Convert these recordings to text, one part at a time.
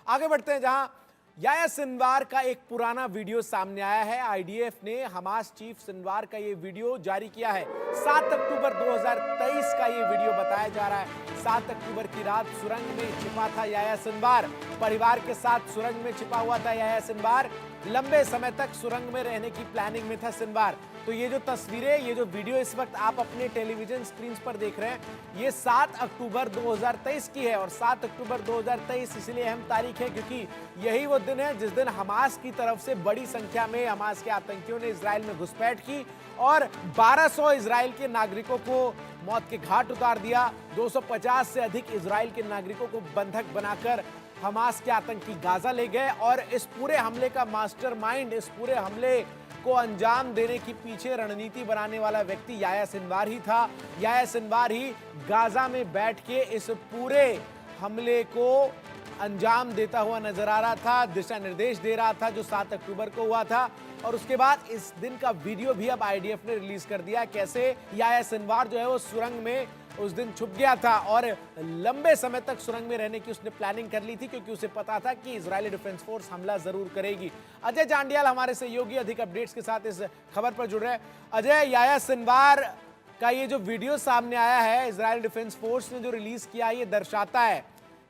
आगे बढ़ते हैं, जहां याह्या सिनवार का एक पुराना वीडियो सामने आया है। आईडीएफ ने हमास चीफ सिनवार का ये वीडियो जारी किया है। 7 अक्टूबर 2023 का ये वीडियो बताया जा रहा है। 7 अक्टूबर की रात सुरंग में छिपा था याह्या सिनवार। परिवार के साथ सुरंग में छिपा हुआ था याह्या सिनवार। लंबे समय तक सुरंग में रहने की प्लानिंग में था सिनवार। तो ये जो तस्वीरें, ये जो वीडियो इस वक्त आप अपने टेलीविजन स्क्रीन पर देख रहे हैं, ये 7 अक्टूबर 2023 की है। और 7 अक्टूबर 2023 इसलिए अहम तारीख है क्योंकि यही वो दिन है जिस दिन हमास की तरफ से बड़ी संख्या में हमास के आतंकियों ने इजराइल में घुसपैठ की और 1200 इजराइल के नागरिकों को मौत के घाट उतार दिया। 250 से अधिक इजराइल के नागरिकों को बंधक बनाकर हमास के आतंकी गाजा ले गए। और इस पूरे हमले का मास्टरमाइंड, इस पूरे हमले को अंजाम देने की पीछे रणनीति बनाने वाला व्यक्ति याह्या सिनवार ही था। याह्या सिनवार ही गाजा में बैठ के इस पूरे हमले को अंजाम देता हुआ नजर आ रहा था, दिशा निर्देश दे रहा था, जो 7 अक्टूबर को हुआ था। और उसके बाद इस दिन का वीडियो भी अब आईडीएफ ने रिलीज कर दिया, कैसे याह्या सिनवार जो है वो सुरंग में उस दिन छुप गया था और लंबे समय तक सुरंग में रहने की उसने प्लानिंग कर ली थी, क्योंकि उसे पता था कि इजरायली डिफेंस फोर्स हमला जरूर करेगी। अजय जांडियाल हमारे सहयोगी अधिक अपडेट्स के साथ इस खबर पर जुड़ रहे हैं। अजय, याह्या सिनवार का ये जो वीडियो सामने आया है, इजरायली डिफेंस फोर्स ने जो रिलीज किया, ये दर्शाता है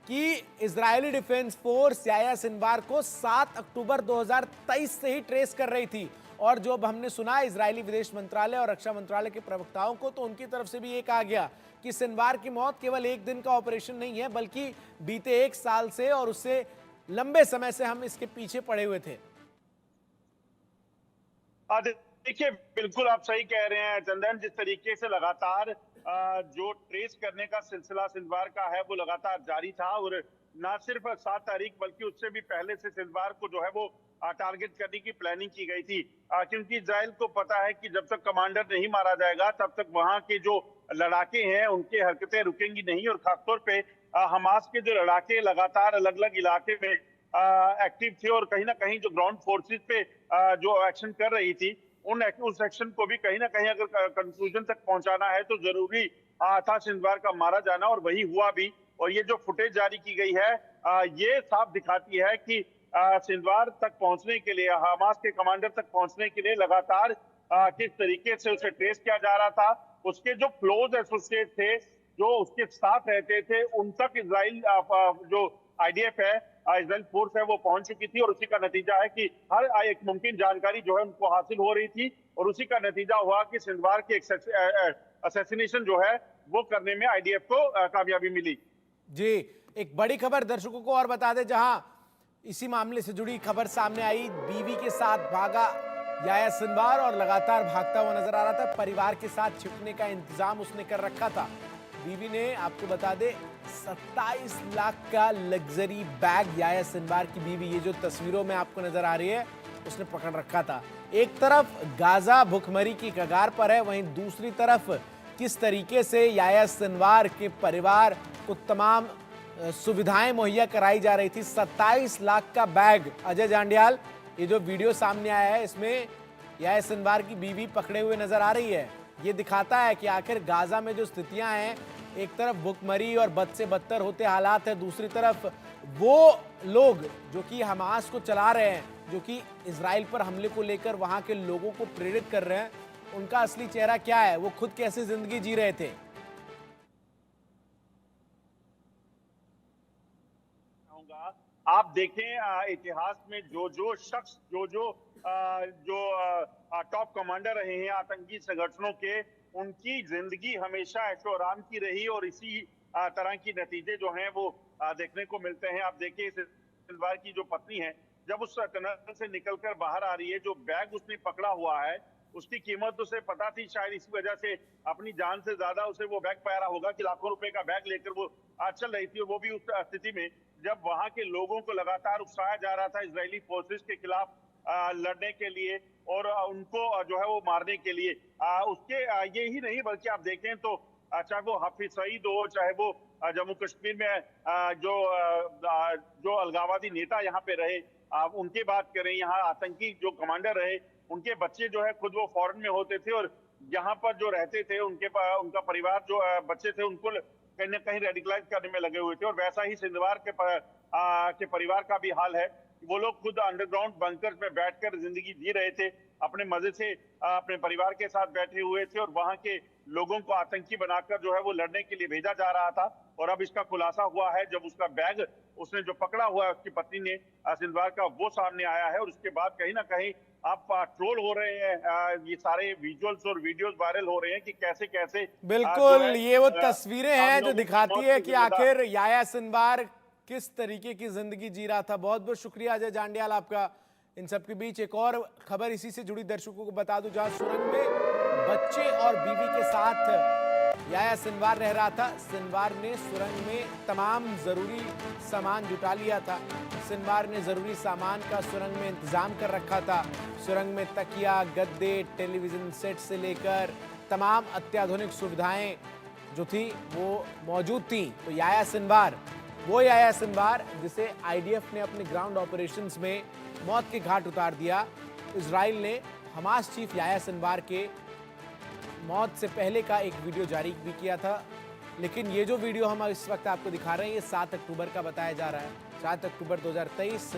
कि Israeli defence force Yahya Sinwar को 7 अक्टूबर 2023 से ही ट्रेस कर रही थी। और जो अब हमने सुना इजरायली विदेश मंत्रालय और रक्षा मंत्रालय के प्रवक्ताओं को, तो उनकी तरफ से भी ये कहा गया कि सिनवार की मौत केवल एक दिन का ऑपरेशन नहीं है, बल्कि बीते 1 साल से और उससे लंबे समय से हम इसके पीछे पड़े हुए थे। देखिए, बिल्कुल आप सही कह रहे हैं चंदन। जिस तरीके से लगातार जो ट्रेस करने का सिलसिला सिनवार का है वो लगातार जारी था, और ना सिर्फ 7 तारीख बल्कि उससे भी पहले से सिनवार को जो है वो टारगेट करने की प्लानिंग की गई थी, क्योंकि इजराइल को पता है कि जब तक कमांडर नहीं मारा जाएगा तब तक वहां के जो लड़ाके हैं उनकी हरकतें रुकेंगी नहीं। और खासतौर पे हमास के जो लड़ाके लगातार अलग अलग इलाके में एक्टिव थे और कहीं ना कहीं जो ग्राउंड फोर्सेस पे जो एक्शन कर रही थी, उस एक्शन को भी कहीं ना कहीं अगर कंक्लूजन तक पहुंचाना है तो जरूरी था सिनवार का मारा जाना, और वही हुआ भी। और ये जो फुटेज जारी की गई है ये साफ दिखाती है कि सिनवार तक पहुंचने के लिए, हमास के कमांडर तक पहुंचने के लिए लगातार किस तरीके से उसे ट्रेस किया जा रहा था। उसके जो क्लोज एसोसिएट थे, जो उसके साथ रहते थे, उन तक इजराइल जो आईडीएफ है, इजराइल फोर्स है, वो पहुंच चुकी थी। और उसी का नतीजा है कि हर एक मुमकिन जानकारी जो है उनको हासिल हो रही थी, और उसी का नतीजा हुआ कि सिनवार की असैसिनेशन जो है वो करने में आईडीएफ को कामयाबी मिली। जी, एक बड़ी खबर दर्शकों को और बता दें, जहां इसी मामले से जुड़ी खबर सामने आई। बीवी के साथ भागा याह्या सिनवार और लगातार भागता हुआ नजर आ रहा था। परिवार के साथ छिपने का इंतजाम उसने कर रखा था। बीवी ने, आपको बता दे, 27 लाख का लग्जरी बैग, याह्या सिनवार की बीवी, ये जो तस्वीरों में आपको नजर आ रही है, उसने पकड़ रखा था। एक तरफ गाजा भुखमरी की कगार पर है, वहीं दूसरी तरफ किस तरीके से याह्या सिनवार के परिवार को तमाम सुविधाएं मुहैया कराई जा रही थी। 27 लाख का बैग। अजय जांडियाल, ये जो वीडियो सामने आया है, इसमें याह्या सिनवार की बीवी पकड़े हुए नजर आ रही है। ये दिखाता है कि आखिर गाजा में जो स्थितियां हैं, एक तरफ भुखमरी और बद से बदतर होते हालात है, दूसरी तरफ वो लोग जो कि हमास को चला रहे हैं, जो कि इजराइल पर हमले को लेकर वहां के लोगों को प्रेरित कर रहे हैं, उनका असली चेहरा क्या है, वो खुद कैसी जिंदगी जी रहे थे। आप देखें इतिहास में जो जो शख्स, जो टॉप कमांडर रहे हैं आतंकी संगठनों के, उनकी जिंदगी हमेशा ऐशो आराम की रही, और इसी तरह की नतीजे जो हैं वो देखने को मिलते हैं। आप देखिए सिलवार की जो पत्नी है, जब उस टनल से निकलकर बाहर आ रही है, जो बैग उसने पकड़ा हुआ है उसकी कीमत उसे पता थी, शायद इसी वजह से अपनी जान से ज्यादा उसे वो बैग प्यारा होगा कि लाखों रुपए का बैग लेकर वो चल रही थी। वो भी उस स्थिति में जब वहां के लोगों को लगातार उकसाया जा रहा था इजरायली फोर्सेस के खिलाफ लड़ने के लिए और उनको जो है वो मारने के लिए। उसके ये ही नहीं, बल्कि आप देखें तो चाहे वो हाफिज सईद हो, चाहे वो जम्मू कश्मीर में जो अलगाववादी नेता यहाँ पे रहे, आप उनकी बात करें, यहाँ आतंकी जो कमांडर रहे, उनके बच्चे जो है खुद वो फॉरेन में होते थे, और यहाँ पर जो रहते थे उनका परिवार जो बच्चे थे, उनको कहीं ना कहीं रेडिकलाइज करने में लगे हुए थे। और वैसा ही सिंधवार के परिवार का भी हाल है। वो लोग खुद अंडरग्राउंड बंकर्स में बैठकर जिंदगी जी रहे थे, अपने मजे से अपने परिवार के साथ बैठे हुए थे, और वहां के लोगों को आतंकी बनाकर जो है वो लड़ने के लिए भेजा जा रहा था। और अब इसका खुलासा हुआ है जब उसका बैग उसने जो पकड़ा हुआ है उसकी पत्नी ने सिंधवार का, वो सामने आया है। और उसके बाद कहीं ना कहीं आप ट्रोल हो रहे हैं, ये सारे विजुअल्स और वीडियोस वायरल हो रहे हैं कि कैसे कैसे जो बिल्कुल, है ये वो तस्वीरें आम हैं जो लोगों की दिखाती मौत है के कि जिम्मेदार। आखिर याया सिनवार किस तरीके की जिंदगी जी रहा था। बहुत बहुत शुक्रिया अजय जांडियाल आपका। इन सब के बीच एक और खबर इसी से जुड़ी दर्शकों को बता दूं, जहां सुरंग में बच्चे और बीवी के साथ याया सिनवार रह रहा था। सिनवार ने सुरंग में तमाम जरूरी सामान जुटा लिया था। सिनवार ने जरूरी सामान का सुरंग में इंतजाम कर रखा था। सुरंग में तकिया, गद्दे, टेलीविजन सेट से लेकर तमाम अत्याधुनिक सुविधाएं जो थी वो मौजूद थी। तो याया सिनवार, वो याया सिनवार जिसे आईडीएफ ने अपने ग्राउंड ऑपरेशंस में मौत के घाट उतार दिया। इजराइल ने हमास चीफ याया सिनवार के मौत से पहले का एक वीडियो जारी भी किया था, लेकिन ये जो वीडियो हम इस वक्त आपको दिखा रहे हैं ये 7 अक्टूबर का बताया जा रहा है। 7 अक्टूबर 2023।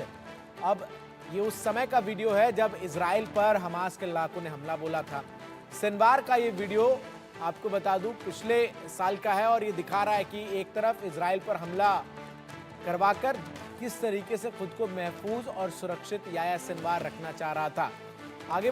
अब ये उस समय का वीडियो है जब इजराइल पर हमास के लड़ाकों ने हमला बोला था। सिनवार का ये वीडियो आपको बता दूं पिछले साल का है और ये दिखा रहा है कि एक तरफ इजराइल पर हमला करवाकर किस तरीके से खुद को महफूज और सुरक्षित याया सिनवार रखना चाह रहा था। आगे